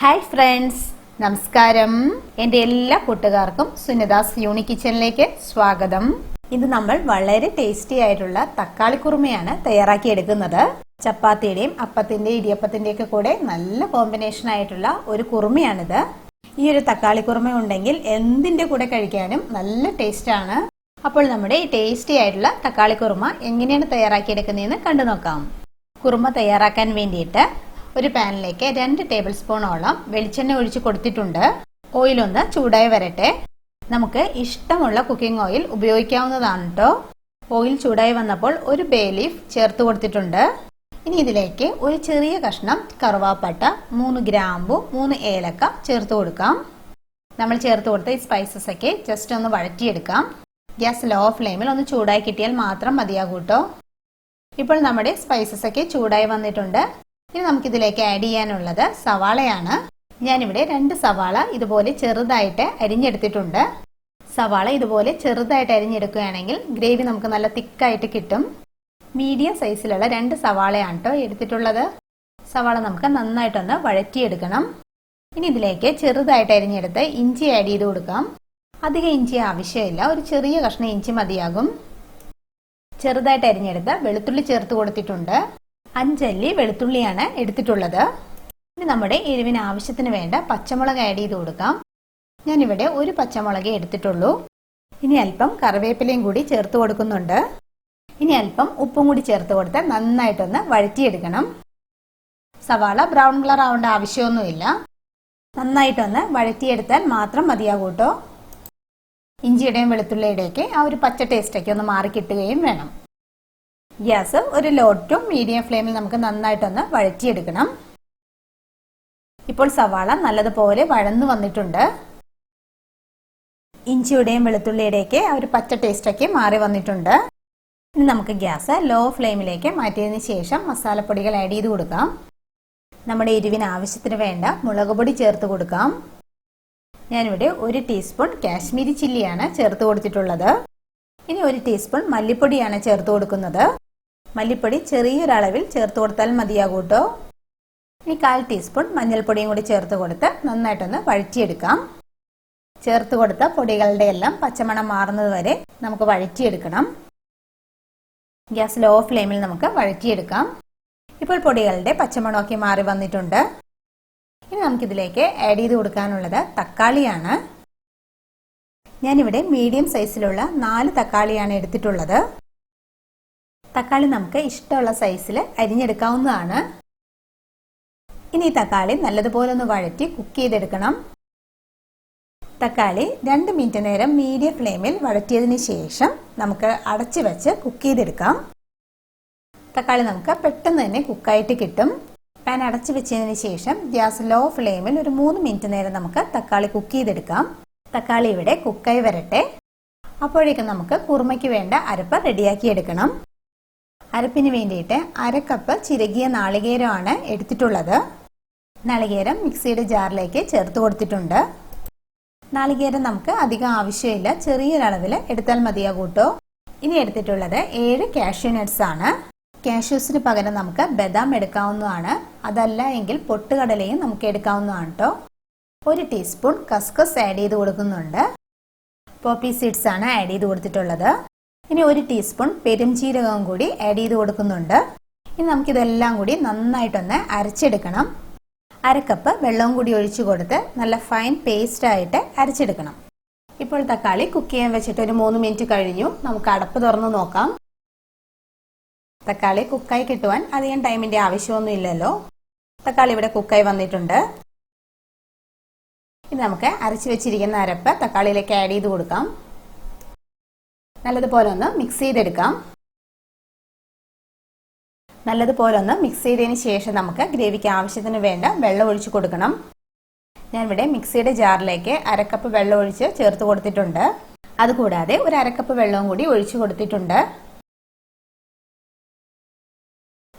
Hi friends, നമസ്കാരം. എൻ്റെ എല്ലാ കൂട്ടുകാർക്കും സുനിതാസ് യൂണി കിച്ചണിലേക്ക് സ്വാഗതം. ഇത് നമ്മൾ വളരെ ടേസ്റ്റി ആയിട്ടുള്ള തക്കാളി കുറുമയാണ് തയ്യാറാക്കിയെടുക്കുന്നത്. ചപ്പാത്തിയുടെയും അപ്പത്തിൻ്റെയും ഇടിയപ്പത്തിൻ്റെയും ഒക്കെ കൂടെ നല്ല കോമ്പിനേഷൻ ആയിട്ടുള്ള ഒരു കുറുമയാണിത്. ഈ ഒരു തക്കാളി കുറുമ ഉണ്ടെങ്കിൽ എന്തിൻ്റെ കൂടെ കഴിക്കാനും നല്ല ടേസ്റ്റാണ്. അപ്പോൾ നമ്മുടെ ഈ ടേസ്റ്റി ആയിട്ടുള്ള തക്കാളി കുറുമ എങ്ങനെയാണ് തയ്യാറാക്കിയെടുക്കുന്നതെന്ന് കണ്ടു നോക്കാം. കുറുമ തയ്യാറാക്കാൻ വേണ്ടിയിട്ട് ഒരു പാനിലേക്ക് 2 ടേബിൾ സ്പൂണോളം വെളിച്ചെണ്ണ ഒഴിച്ച് കൊടുത്തിട്ടുണ്ട്. ഓയിലൊന്ന് ചൂടായി വരട്ടെ. നമുക്ക് ഇഷ്ടമുള്ള കുക്കിംഗ് ഓയിൽ ഉപയോഗിക്കാവുന്നതാണ് കേട്ടോ. ഓയിൽ ചൂടായി വന്നപ്പോൾ ഒരു ബേ ലീഫ് ചേർത്ത് കൊടുത്തിട്ടുണ്ട്. ഇനി ഇതിലേക്ക് ഒരു ചെറിയ കഷ്ണം കറുവാപ്പട്ട, 3 ഗ്രാമ്പു, 3 ഏലക്ക ചേർത്ത് കൊടുക്കാം. നമ്മൾ ചേർത്ത് കൊടുത്ത ഈ സ്പൈസസ് ഒക്കെ ജസ്റ്റ് ഒന്ന് വഴറ്റിയെടുക്കാം. ഗ്യാസ് ലോ ഫ്ലെയിമിൽ ഒന്ന് ചൂടായി കിട്ടിയാൽ മാത്രം മതിയാകൂട്ടോ. ഇപ്പോൾ നമ്മുടെ സ്പൈസസ് ഒക്കെ ചൂടായി വന്നിട്ടുണ്ട്. ഇനി നമുക്കിതിലേക്ക് ആഡ് ചെയ്യാനുള്ളത് സവാളയാണ്. ഞാനിവിടെ 2 സവാള ഇതുപോലെ ചെറുതായിട്ട് അരിഞ്ഞെടുത്തിട്ടുണ്ട്. സവാള ഇതുപോലെ ചെറുതായിട്ട് അരിഞ്ഞെടുക്കുകയാണെങ്കിൽ ഗ്രേവി നമുക്ക് നല്ല തിക്കായിട്ട് കിട്ടും. മീഡിയം സൈസിലുള്ള 2 സവാളയാണ് കേട്ടോ എടുത്തിട്ടുള്ളത്. സവാള നമുക്ക് നന്നായിട്ടൊന്ന് വഴറ്റിയെടുക്കണം. ഇനി ഇതിലേക്ക് ചെറുതായിട്ട് അരിഞ്ഞെടുത്ത് ഇഞ്ചി ആഡ് ചെയ്ത് കൊടുക്കാം. അധികം ഇഞ്ചി ആവശ്യമില്ല, ഒരു ചെറിയ കഷ്ണം ഇഞ്ചി മതിയാകും. ചെറുതായിട്ട് അരിഞ്ഞെടുത്ത് വെളുത്തുള്ളി ചേർത്ത് കൊടുത്തിട്ടുണ്ട്. 5 അല്ലി വെളുത്തുള്ളിയാണ് എടുത്തിട്ടുള്ളത്. ഇനി നമ്മുടെ എരിവിന് ആവശ്യത്തിന് വേണ്ട പച്ചമുളക് ആഡ് ചെയ്ത് കൊടുക്കാം. ഞാനിവിടെ ഒരു പച്ചമുളകേ എടുത്തിട്ടുള്ളൂ. ഇനി അല്പം കറിവേപ്പിലയും കൂടി ചേർത്ത് കൊടുക്കുന്നുണ്ട്. ഇനി അല്പം ഉപ്പും കൂടി ചേർത്ത് കൊടുത്ത് നന്നായിട്ടൊന്ന് വഴറ്റിയെടുക്കണം. സവാള ബ്രൗൺ കളർ ആവേണ്ട ആവശ്യമൊന്നുമില്ല. നന്നായിട്ടൊന്ന് വഴറ്റിയെടുത്താൽ മാത്രം മതിയാകൂട്ടോ. ഇഞ്ചിയുടെയും വെളുത്തുള്ളിയുടെയൊക്കെ ആ ഒരു പച്ച ടേസ്റ്റൊക്കെ ഒന്ന് മാറി കിട്ടുകയും വേണം. ഗ്യാസ് ഒരു ലോ ടു മീഡിയം ഫ്ലെയിമിൽ നമുക്ക് നന്നായിട്ടൊന്ന് വഴറ്റിയെടുക്കണം. ഇപ്പോൾ സവാള നല്ലതുപോലെ വഴന്നു വന്നിട്ടുണ്ട്. ഇഞ്ചിയുടെയും വെളുത്തുള്ളിയുടെയൊക്കെ ആ ഒരു പച്ച ടേസ്റ്റൊക്കെ മാറി വന്നിട്ടുണ്ട്. ഇനി നമുക്ക് ഗ്യാസ് ലോ ഫ്ലെയിമിലേക്ക് മാറ്റിയതിന് ശേഷം മസാലപ്പൊടികൾ ആഡ് ചെയ്ത് കൊടുക്കാം. നമ്മുടെ എരിവിന് ആവശ്യത്തിന് വേണ്ട മുളക് പൊടി ചേർത്ത് കൊടുക്കാം. ഞാനിവിടെ 1 ടീസ്പൂൺ കാശ്മീരി ചില്ലിയാണ് ചേർത്ത് കൊടുത്തിട്ടുള്ളത്. ഇനി 1 ടീസ്പൂൺ മല്ലിപ്പൊടിയാണ് ചേർത്ത് കൊടുക്കുന്നത്. മല്ലിപ്പൊടി ചെറിയൊരളവിൽ ചേർത്ത് കൊടുത്താൽ മതിയാകൂട്ടോ. ഇനി 1/4 ടീസ്പൂൺ മഞ്ഞൾപ്പൊടിയും കൂടി ചേർത്ത് കൊടുത്ത് നന്നായിട്ടൊന്ന് വഴറ്റിയെടുക്കാം. ചേർത്ത് കൊടുത്ത പൊടികളുടെ എല്ലാം പച്ചമണം മാറുന്നത് വരെ നമുക്ക് വഴറ്റിയെടുക്കണം. ഗ്യാസ് ലോ ഫ്ലെയിമിൽ നമുക്ക് വഴറ്റിയെടുക്കാം. ഇപ്പോൾ പൊടികളുടെ പച്ചമണമൊക്കെ മാറി വന്നിട്ടുണ്ട്. ഇനി നമുക്കിതിലേക്ക് ആഡ് ചെയ്ത് കൊടുക്കാനുള്ളത് തക്കാളിയാണ്. ഞാനിവിടെ മീഡിയം സൈസിലുള്ള 4 തക്കാളിയാണ് എടുത്തിട്ടുള്ളത്. തക്കാളി നമുക്ക് ഇഷ്ടമുള്ള സൈസിൽ അരിഞ്ഞെടുക്കാവുന്നതാണ്. ഇനി ഈ തക്കാളി നല്ലതുപോലെ ഒന്ന് വഴറ്റി കുക്ക് ചെയ്തെടുക്കണം. തക്കാളി 2 മിനിറ്റ് നേരം മീഡിയം ഫ്ലെയിമിൽ വഴറ്റിയതിന് ശേഷം നമുക്ക് അടച്ചു വെച്ച് കുക്ക് ചെയ്തെടുക്കാം. തക്കാളി നമുക്ക് പെട്ടെന്ന് തന്നെ കുക്കായിട്ട് കിട്ടും. പാൻ അടച്ചു വെച്ചതിന് ശേഷം ഗ്യാസ് ലോ ഫ്ലെയിമിൽ ഒരു 3 മിനിറ്റ് നേരം നമുക്ക് തക്കാളി കുക്ക് ചെയ്തെടുക്കാം. തക്കാളി ഇവിടെ കുക്കായി വരട്ടെ. അപ്പോഴേക്കും നമുക്ക് കുറുമയ്ക്ക് വേണ്ട അരപ്പ് റെഡിയാക്കി എടുക്കണം. അരപ്പിന് വേണ്ടിയിട്ട് 1/2 കപ്പ് ചിരകിയ നാളികേരമാണ് എടുത്തിട്ടുള്ളത്. നാളികേരം മിക്സിയുടെ ജാറിലേക്ക് ചേർത്ത് കൊടുത്തിട്ടുണ്ട്. നാളികേരം നമുക്ക് അധികം ആവശ്യമില്ല, ചെറിയൊരളവിൽ എടുത്താൽ മതിയാകൂട്ടോ. ഇനി എടുത്തിട്ടുള്ളത് 7 കാഷ്യൂ നട്ട്സ് ആണ്. കാഷ്യൂസിന് പകരം നമുക്ക് ബദാം എടുക്കാവുന്നതാണ്. അതല്ല എങ്കിൽ പൊട്ടുകടലയും നമുക്ക് എടുക്കാവുന്നതാണ് കേട്ടോ. 1 ടീസ്പൂൺ കസ്കസ് ആഡ് ചെയ്ത് കൊടുക്കുന്നുണ്ട്. പോപ്പി സീഡ്സ് ആണ് ആഡ് ചെയ്ത് കൊടുത്തിട്ടുള്ളത്. ഇനി 1 ടീസ്പൂൺ പെരുംജീരകവും കൂടി ആഡ് ചെയ്ത് കൊടുക്കുന്നുണ്ട്. ഇനി നമുക്കിതെല്ലാം കൂടി നന്നായിട്ടൊന്ന് അരച്ചെടുക്കണം. 1/2 കപ്പ് വെള്ളവും കൂടി ഒഴിച്ചു കൊടുത്ത് നല്ല ഫൈൻ പേസ്റ്റ് ആയിട്ട് അരച്ചെടുക്കണം. ഇപ്പോൾ തക്കാളി കുക്ക് ചെയ്യാൻ വെച്ചിട്ട് ഒരു 3 മിനിറ്റ് കഴിഞ്ഞു. നമുക്ക് അടപ്പ് തുറന്ന് നോക്കാം. തക്കാളി കുക്കായി കിട്ടുവാൻ അധികം ടൈമിന്റെ ആവശ്യമൊന്നും ഇല്ലല്ലോ. തക്കാളി ഇവിടെ കുക്കായി വന്നിട്ടുണ്ട്. ഇനി നമുക്ക് അരച്ചു വെച്ചിരിക്കുന്ന അരപ്പ് തക്കാളിയിലേക്ക് ആഡ് ചെയ്ത് കൊടുക്കാം. നല്ലതുപോലെ ഒന്ന് മിക്സ് ചെയ്തെടുക്കാം. നല്ലതുപോലെ ഒന്ന് മിക്സ് ചെയ്തതിന് ശേഷം നമുക്ക് ഗ്രേവിക്ക് ആവശ്യത്തിന് വേണ്ട വെള്ളം ഒഴിച്ചു കൊടുക്കണം. ഞാനിവിടെ മിക്സിയുടെ ജാറിലേക്ക് 1/2 കപ്പ് വെള്ളം ഒഴിച്ച് ചേർത്ത് കൊടുത്തിട്ടുണ്ട്. അതുകൂടാതെ ഒരു 1/2 കപ്പ് വെള്ളവും കൂടി ഒഴിച്ചു കൊടുത്തിട്ടുണ്ട്.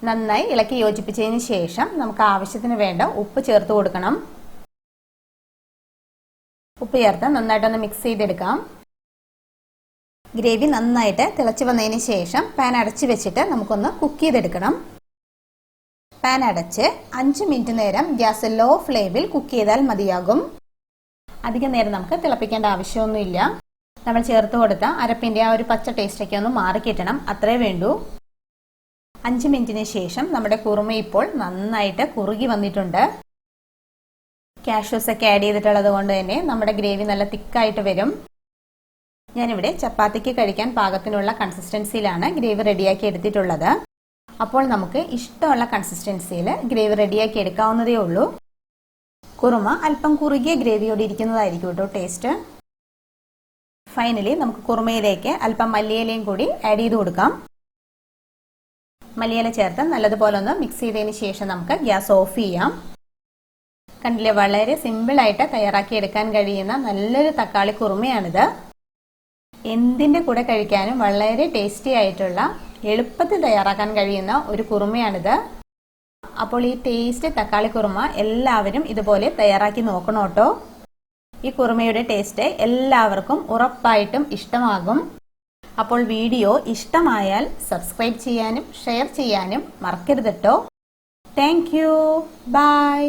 നന്നായി ഇളക്കി യോജിപ്പിച്ചതിന് ശേഷം നമുക്ക് ആവശ്യത്തിന് വേണ്ട ഉപ്പ് ചേർത്ത് കൊടുക്കണം. ഉപ്പ് ചേർത്ത് നന്നായിട്ടൊന്ന് മിക്സ് ചെയ്തെടുക്കാം. ഗ്രേവി നന്നായിട്ട് തിളച്ച് വന്നതിന് ശേഷം പാൻ അടച്ചു വെച്ചിട്ട് നമുക്കൊന്ന് കുക്ക് ചെയ്തെടുക്കണം. പാൻ അടച്ച് 5 മിനിറ്റ് നേരം ഗ്യാസ് ലോ ഫ്ലെയിമിൽ കുക്ക് ചെയ്താൽ മതിയാകും. അധികം നേരം നമുക്ക് തിളപ്പിക്കേണ്ട ആവശ്യമൊന്നുമില്ല. നമ്മൾ ചേർത്ത് കൊടുത്ത അരപ്പിന്റെ ആ ഒരു പച്ച ടേസ്റ്റൊക്കെ ഒന്ന് മാറിക്കിട്ടണം, അത്രേ വേണ്ടൂ. 5 മിനിറ്റിന് ശേഷം നമ്മുടെ കുറുമ ഇപ്പോൾ നന്നായിട്ട് കുറുകി വന്നിട്ടുണ്ട്. കാഷ്യൂസ് ഒക്കെ ആഡ് ചെയ്തിട്ടുള്ളത് കൊണ്ട് തന്നെ നമ്മുടെ ഗ്രേവി നല്ല തിക്കായിട്ട് വരും. ഞാനിവിടെ ചപ്പാത്തിക്ക് കഴിക്കാൻ പാകത്തിനുള്ള കൺസിസ്റ്റൻസിയിലാണ് ഗ്രേവി റെഡിയാക്കി എടുത്തിട്ടുള്ളത്. അപ്പോൾ നമുക്ക് ഇഷ്ടമുള്ള കൺസിസ്റ്റൻസിയിൽ ഗ്രേവി റെഡിയാക്കി എടുക്കാവുന്നതേ ഉള്ളൂ. കുറുമ അല്പം കുറുകിയ ഗ്രേവിയോടെ ഇരിക്കുന്നതായിരിക്കും കേട്ടോ ടേസ്റ്റ്. ഫൈനലി നമുക്ക് കുറുമയിലേക്ക് അല്പം മല്ലിയിലയും കൂടി ആഡ് ചെയ്ത് കൊടുക്കാം. മല്ലിയില ചേർത്ത് നല്ലതുപോലെ ഒന്ന് മിക്സ് ചെയ്തതിന് ശേഷം നമുക്ക് ഗ്യാസ് ഓഫ് ചെയ്യാം. കണ്ടില്ലേ, വളരെ സിമ്പിളായിട്ട് തയ്യാറാക്കി എടുക്കാൻ കഴിയുന്ന നല്ലൊരു തക്കാളി കുറുമയാണിത്. എന്തിൻ്റെ കൂടെ കഴിക്കാനും വളരെ ടേസ്റ്റി ആയിട്ടുള്ള, എളുപ്പത്തിൽ തയ്യാറാക്കാൻ കഴിയുന്ന ഒരു കുറുമയാണിത്. അപ്പോൾ ഈ ടേസ്റ്റ് തക്കാളി കുറുമ എല്ലാവരും ഇതുപോലെ തയ്യാറാക്കി നോക്കണം കേട്ടോ. ഈ കുറുമയുടെ ടേസ്റ്റ് എല്ലാവർക്കും ഉറപ്പായിട്ടും ഇഷ്ടമാകും. അപ്പോൾ വീഡിയോ ഇഷ്ടമായാൽ സബ്സ്ക്രൈബ് ചെയ്യാനും ഷെയർ ചെയ്യാനും മറക്കരുത് കേട്ടോ. Thank you. ബൈ.